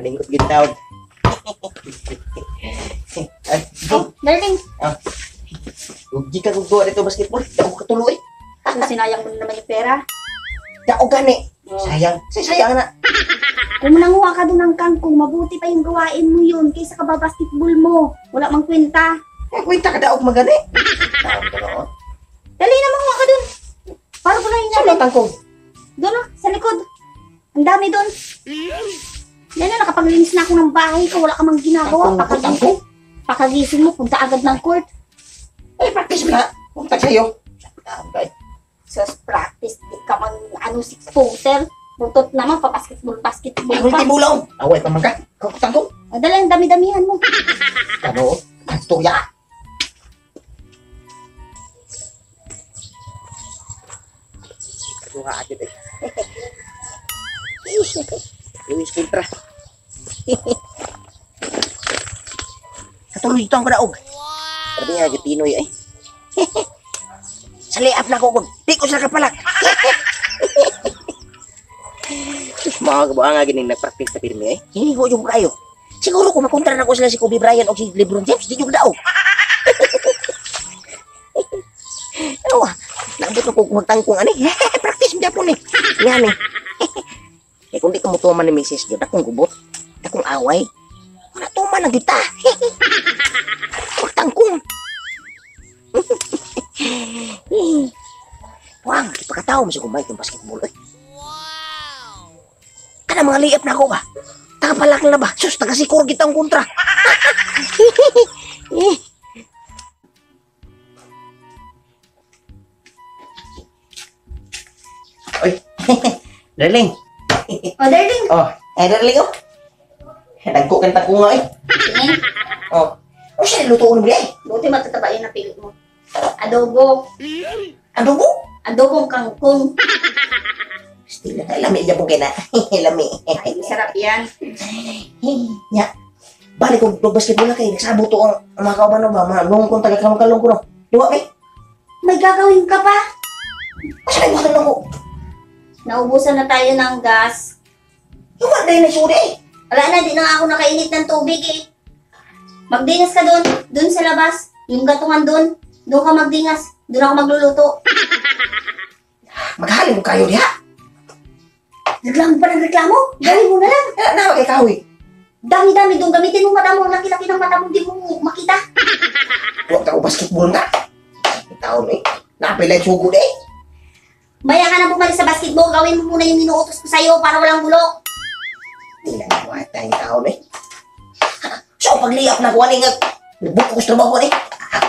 Kaningot gitaw. Oh, darling. Ugi ka gugduwa dito basketball. Dako ka tuloy. So, sinayang mo na naman yung pera. Dako gani. Sayang. Sayang na. Kung nanguha ka doon ng kangkong, mabuti pa yung gawain mo yun kaysa ka basketball mo. Wala mang kwenta. Kwenta ka daog magani. Taon ko noon. Dali na manguha ka doon. Para ko lang Saan ang tangkong? doon sa likod. Ang dami doon. Yan na, nakapaglinis na ako ng bahay ko. Wala ka mang ginagawa. Tangkong? Pakagising mo, punta agad ng court. Practice mo na. Punta sa'yo. Taon ka So, practice. Di ka mang si Potter. Butot naman, basketball pa. Ulti bulaw. Away pa man ka. Tangkong. Dala, ang dami-damihan mo. Ano? Tuya. Tuha aja deh. Luis kontra. Katuloy ito ang kadaog. Sabi nga, Pinoy eh. Saliap na ko. Di ko sila kapalak. Mga kabuha nga gining nag-practice sa pirmi eh. Hindi ko yung kayo. Siguro kung makontra na ko sila si Kobe Bryant o si LeBron James, di yung daog. Ano ba? Nakabot na kung tangkong ano eh. Practice mo po ni. Yan eh. Eh kung di ka mo tuman ni Mrs. Jod, akong gubot. Akong away. Wala tuman na kita. Tangkong. Wang, ipakatawa mo siya kumain ng basketball eh. Kana mga liap na ako ba? Tagapalak na ba? Sus, tagasikor kita ang kontra. Oy, darling. Oh, darling. Darling oh. Nagko kan ko nga eh. Tingin. Oh. O siya luto ko na Buti matataba yung napili mo. Adobo. Adobo? Adobong kangkong. Stila, lami dyan po kina. Lami. Ay, sarap yan. Nya. Balik ko basketball na kayo. Nagsabot to ang mga kauban ba? Mga kong taga-kalong-kalong ko no. Diwa eh. May gagawin ka pa? Masakay mo kalong ko. Naubusan na tayo ng gas. Yung mga dahil na suri eh. Wala na, di na ako nakainit ng tubig eh. Magdinas ka doon. Doon sa labas. Yung gatungan doon. Doon ka magdingas. Doon ako magluluto. Maghalim mo kayo diha. Reklamo pa ng reklamo? Gawin mo na lang. Nawag kay kahoy. Dami-dami doon. Gamitin mo mata mo. Laki-laki ng mata mo. Di mo makita. Huwag ako basketball nga. Taon eh. Napilay sugo eh. Baya ka na bumalik sa basketball. Gawin mo muna yung minuutos ko sa'yo para walang gulo. Hindi lang naman tayong taon eh. So, pagliyak na kuha nga. Nagbuk ko sa trabaho eh.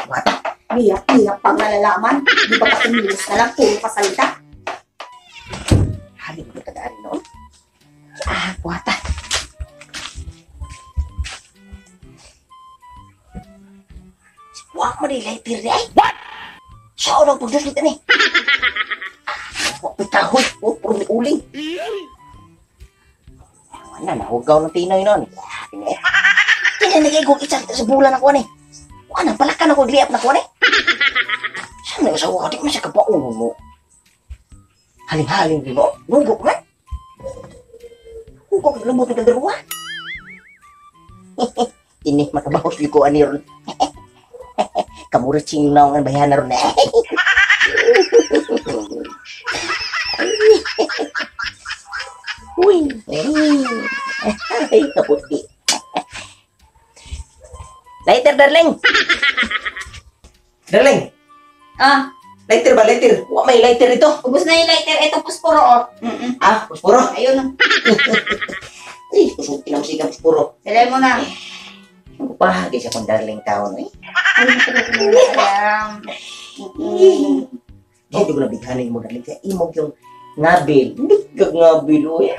Mata. Liyak pang nalalaman. Di ba ka tumilos na lang? Puro pasalita. Halim mo tadaan noon. Kuwata. Huwag mo nilay pirri ay. What? Siya o nang pagdalit ni. Huwag pitahoy. Huwag puro ni uling. Wala na, hugaw ng tinoy noon. Kaya nagigog itsa sa bulan ako ni. Wala, palakan ako, liap na ko ni. Saan na sa wakati ko siya kapauno mo? Haling-haling din mo? Nunggo ko na? Nunggo ko lumot ng dalawa? Ini, matabahos yung ko ani ron. Kamurit sing naungan bayan na ron eh. Uy, ay, kaputi. Lighter, darling. Darling. Lighter ba, lighter? Huwag may lighter ito. Ubus na yung lighter. Ito, pusporo, oh. Puspuro? Ayun. Ay, pusukin ang sikap puspuro. Silay mo na. Ang pahagi siya kung darling taon eh. Ay, alam. Hindi ko nabighanin mo darling. Kaya imog yung ngabil. Bigag ngabil o eh.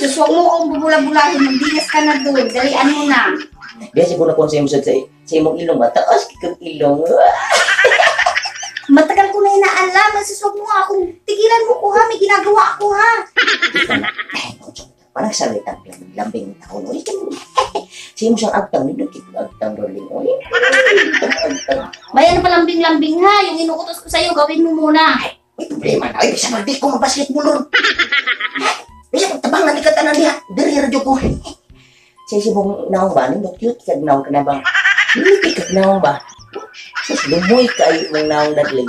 Sus, huwag mo akong bubula-bulahin. Magdinas ka na doon. Dalian mo na. Biya siguro kung sa imong ilong ba? Taas kikang ilong. Matagal ko na inaalam. Sus, huwag mo akong tigilan mo ko ha. May ginagawa ako ha. Parang salita lambing taon o eh. Siya mo siyang agtang. Hindi agtang darling o eh. Bayan pa lambing-lambing ha. Yung inuutos ko sa'yo, gawin mo muna. May problema na. Ay, bisa magdi ko mabasketball ron. Bisa tabangan di katanan dia. Dari radyo ko. Saya sibong naong ba? Nindot cute ka naong ka na ba? Hindi ka naong ba? Sus, lumoy kayo ng naong dadling.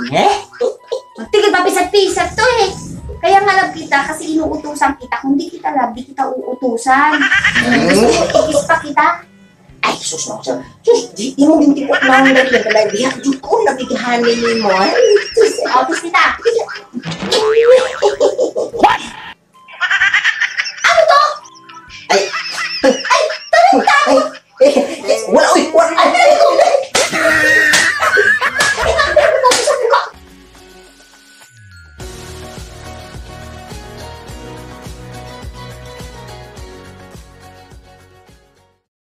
Tigil pa pisat-pisat to eh. Kaya nga love kita kasi inuutusan kita. Kung di kita love, di kita uutusan. Gusto mo, ikis pa kita. Ay, sus na siya. Sus, di mo din tipok naong dadling. Kaya diha, jud ko, nabigihanin mo. Ay, sus. Autis kita.